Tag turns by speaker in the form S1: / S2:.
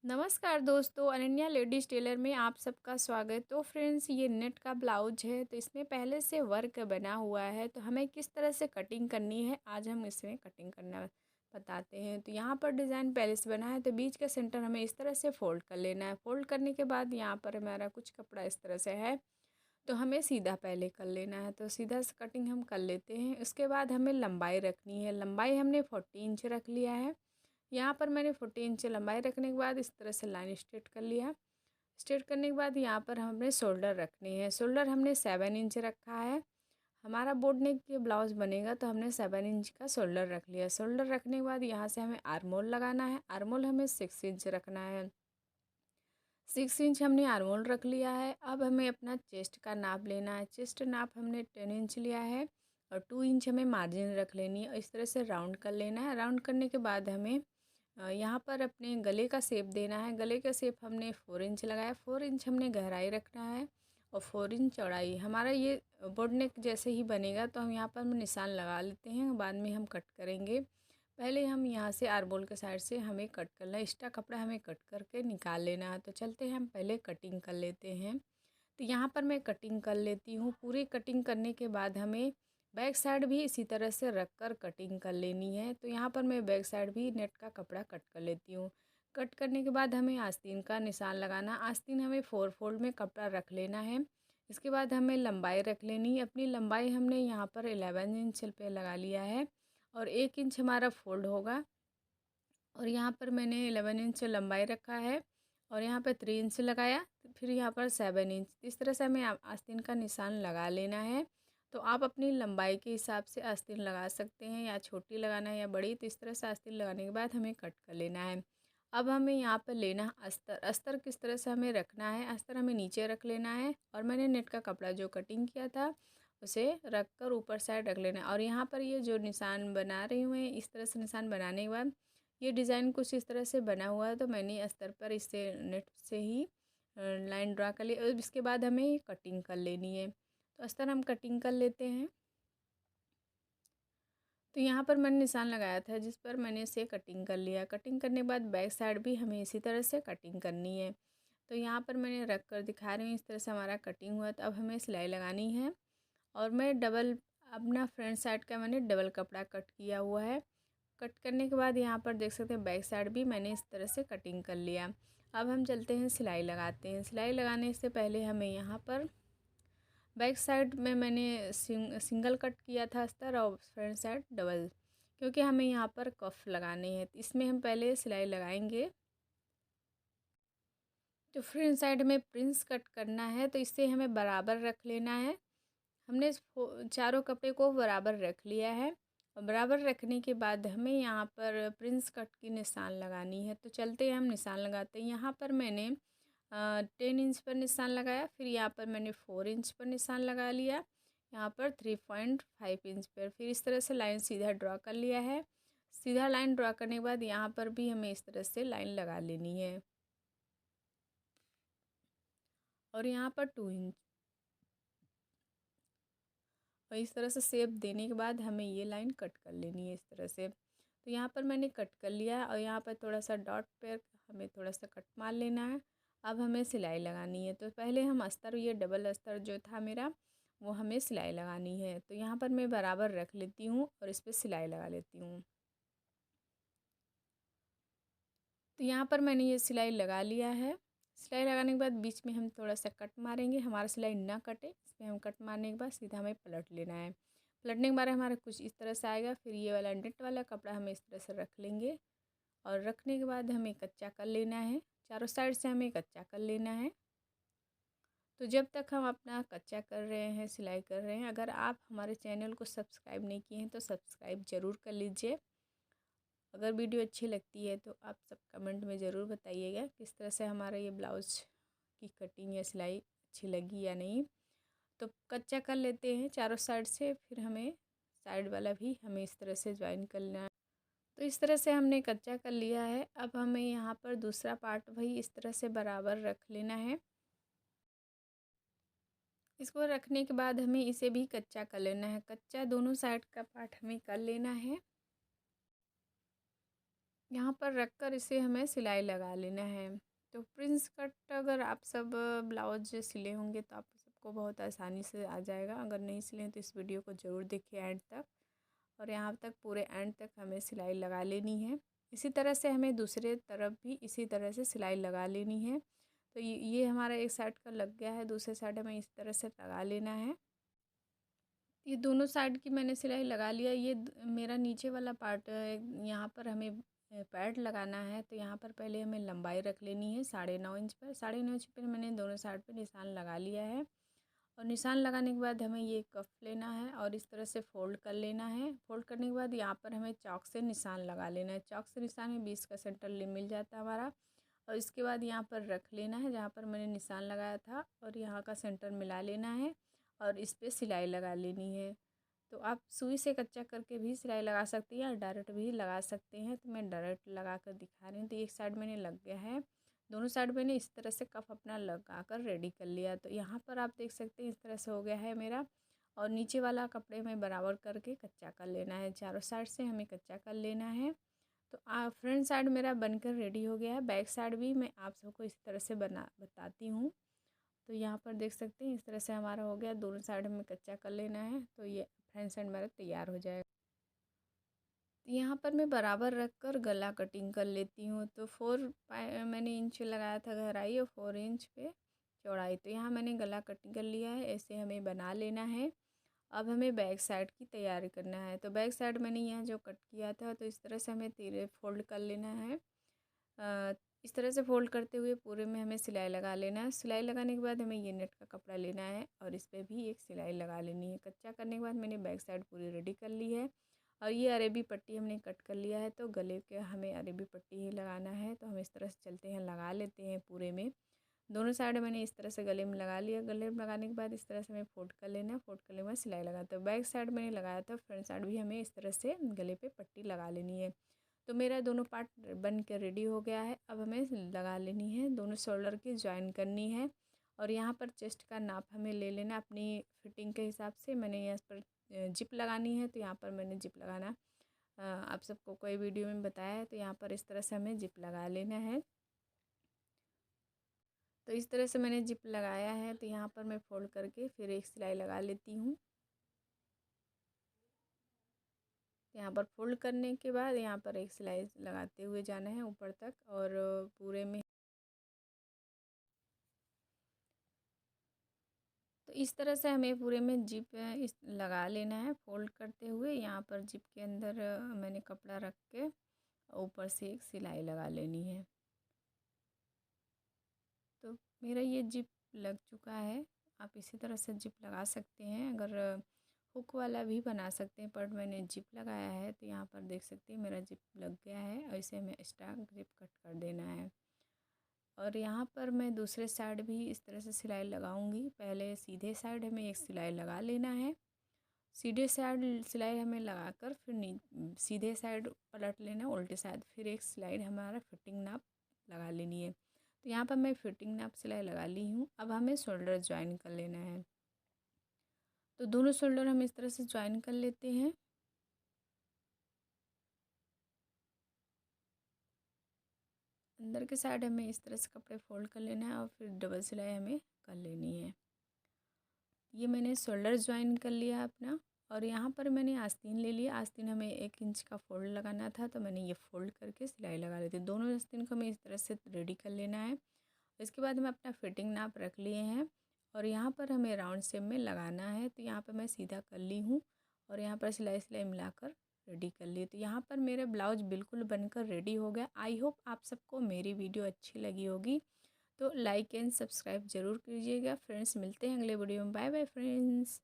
S1: नमस्कार दोस्तों, Ananya ladies Taylor में आप सबका स्वागत। तो फ्रेंड्स, ये नेट का ब्लाउज है, तो इसमें पहले से वर्क बना हुआ है, तो हमें किस तरह से कटिंग करनी है आज हम इसमें कटिंग करना बताते हैं। तो यहाँ पर डिज़ाइन पहले से बना है, तो बीच का सेंटर हमें इस तरह से फ़ोल्ड कर लेना है। फ़ोल्ड करने के बाद यहाँ पर हमारा कुछ कपड़ा इस तरह से है, तो हमें सीधा पहले कर लेना है। तो सीधा से कटिंग हम कर लेते हैं। उसके बाद हमें लंबाई रखनी है। लंबाई हमने 40 इंच रख लिया है। यहाँ पर मैंने 40 इंच लंबाई रखने के बाद इस तरह से लाइन स्ट्रेट कर लिया। स्ट्रेट करने के बाद यहाँ पर हमने शोल्डर रखनी है। शोल्डर हमने 7 इंच रखा है। हमारा बोट नेक के ब्लाउज बनेगा, तो हमने 7 इंच का शोल्डर रख लिया। शोल्डर रखने के बाद यहाँ से हमें आर्मोल लगाना है। आर्मोल हमें 6 इंच रखना है। 6 इंच हमने आर्मोल रख लिया है। अब हमें अपना चेस्ट का नाप लेना है। चेस्ट नाप हमने 10 इंच लिया है और 2 इंच हमें मार्जिन रख लेनी है। इस तरह से राउंड कर लेना है। राउंड करने के बाद हमें यहाँ पर अपने गले का शेप देना है। गले का शेप हमने 4 इंच लगाया। 4 इंच हमने गहराई रखना है और 4 इंच चौड़ाई। हमारा ये बोट नेक जैसे ही बनेगा, तो हम यहाँ पर निशान लगा लेते हैं, बाद में हम कट करेंगे। पहले हम यहाँ से आर्मोल के साइड से हमें कट करना है। एक्स्ट्रा कपड़ा हमें कट करके निकाल लेना है। तो चलते हैं, हम पहले कटिंग कर लेते हैं। तो यहाँ पर मैं कटिंग कर लेती हूँ। पूरी कटिंग करने के बाद हमें बैक साइड भी इसी तरह से रख कर कटिंग कर लेनी है। तो यहाँ पर मैं बैक साइड भी नेट का कपड़ा कट कर लेती हूँ। कट करने के बाद हमें आस्तीन का निशान लगाना। आस्तीन हमें 4 फोल्ड में कपड़ा रख लेना है। इसके बाद हमें लंबाई रख लेनी है। अपनी लंबाई हमने यहाँ पर 11 इंच पे लगा लिया है और 1 इंच हमारा फोल्ड होगा। और यहाँ पर मैंने 11 इंच लंबाई रखा है और यहाँ पर 3 इंच लगाया, फिर यहाँ पर 7 इंच। इस तरह से हमें आस्तीन का निशान लगा लेना है। तो आप अपनी लंबाई के हिसाब से आस्तीन लगा सकते हैं, या छोटी लगाना है या बड़ी। तो इस तरह से आस्तीन लगाने के बाद हमें कट कर लेना है। अब हमें यहाँ पर लेना है अस्तर। अस्तर किस तरह से हमें रखना है, अस्तर हमें नीचे रख लेना है और मैंने नेट का कपड़ा जो कटिंग किया था उसे रख कर ऊपर साइड रख लेना है। और यहाँ पर ये जो निशान बना रही हूँ मैं, इस तरह से निशान बनाने के बाद ये डिज़ाइन कुछ इस तरह से बना हुआ है, तो मैंने अस्तर पर इससे नेट से ही लाइन ड्रा कर ली। और इसके बाद हमें कटिंग कर लेनी है। तो अस्तर हम कटिंग कर लेते हैं। तो यहाँ पर मैंने निशान लगाया था जिस पर मैंने इसे कटिंग कर लिया। कटिंग करने के बाद बैक साइड भी हमें इसी तरह से कटिंग करनी है। तो यहाँ पर मैंने रख कर दिखा रही हूँ, इस तरह से हमारा कटिंग हुआ। तो अब हमें सिलाई लगानी है और मैं डबल अपना फ्रंट साइड का मैंने डबल कपड़ा कट किया हुआ है। कट करने के बाद यहाँ पर देख सकते हैं बैक साइड भी मैंने इस तरह से कटिंग कर लिया। अब हम चलते हैं सिलाई लगाते हैं। सिलाई लगाने से पहले हमें यहाँ पर बैक साइड में मैंने सिंगल कट किया था अस्तर और फ्रंट साइड डबल, क्योंकि हमें यहाँ पर कफ लगाने हैं। इसमें हम पहले सिलाई लगाएंगे। तो फ्रंट साइड में प्रिंस कट करना है, तो इससे हमें बराबर रख लेना है। हमने चारों कपड़े को बराबर रख लिया है और बराबर रखने के बाद हमें यहाँ पर प्रिंस कट की निशान लगानी है। तो चलते हैं, हम निशान लगाते हैं। यहाँ पर मैंने 10 इंच पर निशान लगाया, फिर यहाँ पर मैंने 4 इंच पर निशान लगा लिया, यहाँ पर 3.5 इंच पर। फिर इस तरह से लाइन सीधा ड्रा कर लिया है। सीधा लाइन ड्रा करने के बाद यहाँ पर भी हमें इस तरह से लाइन लगा लेनी है और यहाँ पर 2 इंच। और इस तरह से शेप देने के बाद हमें ये लाइन कट कर लेनी है इस तरह से। तो यहाँ पर मैंने कट कर लिया और यहाँ पर थोड़ा सा डॉट पे हमें थोड़ा सा कट मार लेना है। अब हमें सिलाई लगानी है। तो पहले हम अस्तर, ये डबल अस्तर जो था मेरा, वो हमें सिलाई लगानी है। तो यहाँ पर मैं बराबर रख लेती हूँ और इस पर सिलाई लगा लेती हूँ। तो यहाँ पर मैंने ये सिलाई लगा लिया है। सिलाई लगाने के बाद बीच में हम थोड़ा सा कट मारेंगे, हमारा सिलाई ना कटे। इसमें हम कट मारने के बाद सीधा हमें पलट लेना है। पलटने के बाद हमारा कुछ इस तरह से आएगा। फिर ये वाला नेट वाला कपड़ा हमें इस तरह से रख लेंगे और रखने के बाद हमें कच्चा कर लेना है। चारों साइड से हमें कच्चा कर लेना है। तो जब तक हम अपना कच्चा कर रहे हैं, सिलाई कर रहे हैं, अगर आप हमारे चैनल को सब्सक्राइब नहीं किए हैं तो सब्सक्राइब ज़रूर कर लीजिए। अगर वीडियो अच्छी लगती है तो आप सब कमेंट में ज़रूर बताइएगा किस तरह से हमारा ये ब्लाउज़ की कटिंग या सिलाई अच्छी लगी या नहीं। तो कच्चा कर लेते हैं चारों साइड से, फिर हमें साइड वाला भी हमें इस तरह से ज्वाइन करना है। तो इस तरह से हमने कच्चा कर लिया है। अब हमें यहाँ पर दूसरा पार्ट वही इस तरह से बराबर रख लेना है। इसको रखने के बाद हमें इसे भी कच्चा कर लेना है। कच्चा दोनों साइड का पार्ट हमें कर लेना है। यहाँ पर रख कर इसे हमें सिलाई लगा लेना है। तो प्रिंस कट अगर आप सब ब्लाउज सिले होंगे तो आप सबको बहुत आसानी से आ जाएगा। अगर नहीं सिले हैं तो इस वीडियो को ज़रूर देखिए एंड तक, और यहाँ तक पूरे एंड तक हमें सिलाई लगा लेनी है। इसी तरह से हमें दूसरे तरफ भी इसी तरह से सिलाई लगा लेनी है। तो ये हमारा एक साइड का लग गया है, दूसरे साइड हमें इस तरह से लगा लेना है। ये दोनों साइड की मैंने सिलाई लगा लिया। ये मेरा नीचे वाला पार्ट यहाँ पर हमें पैड लगाना है। तो यहाँ पर पहले हमें लंबाई रख लेनी है 9.5 इंच पर। 9.5 इंच पर मैंने दोनों साइड पे निशान लगा लिया है। और निशान लगाने के बाद हमें ये कफ लेना है और इस तरह से फ़ोल्ड कर लेना है। फ़ोल्ड करने के बाद यहाँ पर हमें चॉक से निशान लगा लेना है। चॉक से निशान में 20 का सेंटर मिल जाता है हमारा। और इसके बाद यहाँ पर रख लेना है जहाँ पर मैंने निशान लगाया था, और यहाँ का सेंटर मिला लेना है और इस पर सिलाई लगा लेनी है। तो आप सुई से कच्चा करके भी सिलाई लगा सकते हैं या डायरेक्ट भी लगा सकते हैं। तो मैं डायरेक्ट लगा कर दिखा रही हूँ। तो एक साइड मैंने लग गया है, दोनों साइड मैंने इस तरह से कफ अपना लगा कर रेडी कर लिया। तो यहाँ पर आप देख सकते हैं इस तरह से हो गया है मेरा। और नीचे वाला कपड़े में बराबर करके कच्चा कर लेना है, चारों साइड से हमें कच्चा कर लेना है। तो फ्रंट साइड मेरा बनकर रेडी हो गया है। बैक साइड भी मैं आप सबको इस तरह से बताती हूँ। तो यहाँ पर देख सकते हैं इस तरह से हमारा हो गया, दोनों साइड हमें कच्चा कर लेना है। तो ये फ्रंट साइड मेरा तैयार हो जाएगा। यहाँ पर मैं बराबर रख कर गला कटिंग कर लेती हूँ। तो 4 मैंने इंच लगाया था गहराई और 4 इंच पे चौड़ाई। तो यहाँ मैंने गला कटिंग कर लिया है, ऐसे हमें बना लेना है। अब हमें बैक साइड की तैयारी करना है। तो बैक साइड मैंने यहाँ जो कट किया था तो इस तरह से हमें तीरे फोल्ड कर लेना है। इस तरह से फोल्ड करते हुए पूरे में हमें सिलाई लगा लेना है। सिलाई लगाने के बाद हमें ये नेट का कपड़ा लेना है और इस पर भी एक सिलाई लगा लेनी है। कच्चा करने के बाद मैंने बैक साइड पूरी रेडी कर ली है। और ये अरेबी पट्टी हमने कट कर लिया है, तो गले के हमें अरेबी पट्टी ही लगाना है। तो हम इस तरह से चलते हैं, लगा लेते हैं पूरे में। दोनों साइड मैंने इस तरह से गले में लगा लिया। गले में लगाने के बाद इस तरह से हमें फोल्ड कर लेना है। फोल्ड करने के बाद सिलाई लगा। तो बैक साइड मैंने लगाया था, फ्रंट साइड भी हमें इस तरह से गले पे पट्टी लगा लेनी है। तो मेरा दोनों पार्ट बन के रेडी हो गया है। अब हमें लगा लेनी है, दोनों शोल्डर की ज्वाइन करनी है। और यहाँ पर चेस्ट का नाप हमें ले लेना अपनी फिटिंग के हिसाब से। मैंने यहाँ पर जिप लगानी है, तो यहाँ पर मैंने जिप लगाना आप सबको कोई वीडियो में बताया है। तो यहाँ पर इस तरह से हमें जिप लगा लेना है। तो इस तरह से मैंने जिप लगाया है। तो यहाँ पर मैं फोल्ड करके फिर एक सिलाई लगा लेती हूँ। यहाँ पर फोल्ड करने के बाद यहाँ पर एक सिलाई लगाते हुए जाना है ऊपर तक, और पूरे में। तो इस तरह से हमें पूरे में जिप इस लगा लेना है फोल्ड करते हुए। यहाँ पर जिप के अंदर मैंने कपड़ा रख के ऊपर से एक सिलाई लगा लेनी है। तो मेरा ये जिप लग चुका है। आप इसी तरह से जिप लगा सकते हैं, अगर हुक वाला भी बना सकते हैं, पर मैंने जिप लगाया है। तो यहाँ पर देख सकते हैं मेरा जिप लग गया है। और इसे हमें एक्स्ट्रा ग्रिप कट कर देना है। और यहाँ पर मैं दूसरे साइड भी इस तरह से सिलाई लगाऊंगी। पहले सीधे साइड हमें एक सिलाई लगा लेना है। सीधे साइड सिलाई हमें लगाकर फिर सीधे साइड पलट लेना, उल्टे साइड फिर एक सिलाई हमारा फिटिंग नाप लगा लेनी है। तो यहाँ पर मैं फिटिंग नाप सिलाई लगा ली हूँ। अब हमें शोल्डर ज्वाइन कर लेना है। तो दोनों शोल्डर हम इस तरह से ज्वाइन कर लेते हैं। अंदर के साइड हमें इस तरह से कपड़े फोल्ड कर लेना है और फिर डबल सिलाई हमें कर लेनी है। ये मैंने शोल्डर ज्वाइन कर लिया अपना। और यहाँ पर मैंने आस्तीन ले लिया। आस्तीन हमें 1 इंच का फोल्ड लगाना था, तो मैंने ये फोल्ड करके सिलाई लगा ली थी। दोनों आस्तीन को हमें इस तरह से रेडी कर लेना है। इसके बाद हम अपना फिटिंग नाप रख लिए हैं और यहाँ पर हमें राउंड शेप में लगाना है। तो यहाँ पर मैं सीधा कर ली हूँ और यहाँ पर सिलाई मिलाकर रेडी कर ली। तो यहाँ पर मेरा ब्लाउज बिल्कुल बनकर रेडी हो गया। आई होप आप सबको मेरी वीडियो अच्छी लगी होगी। तो लाइक एंड सब्सक्राइब ज़रूर कीजिएगा फ्रेंड्स। मिलते हैं अगले वीडियो में। Bye bye friends.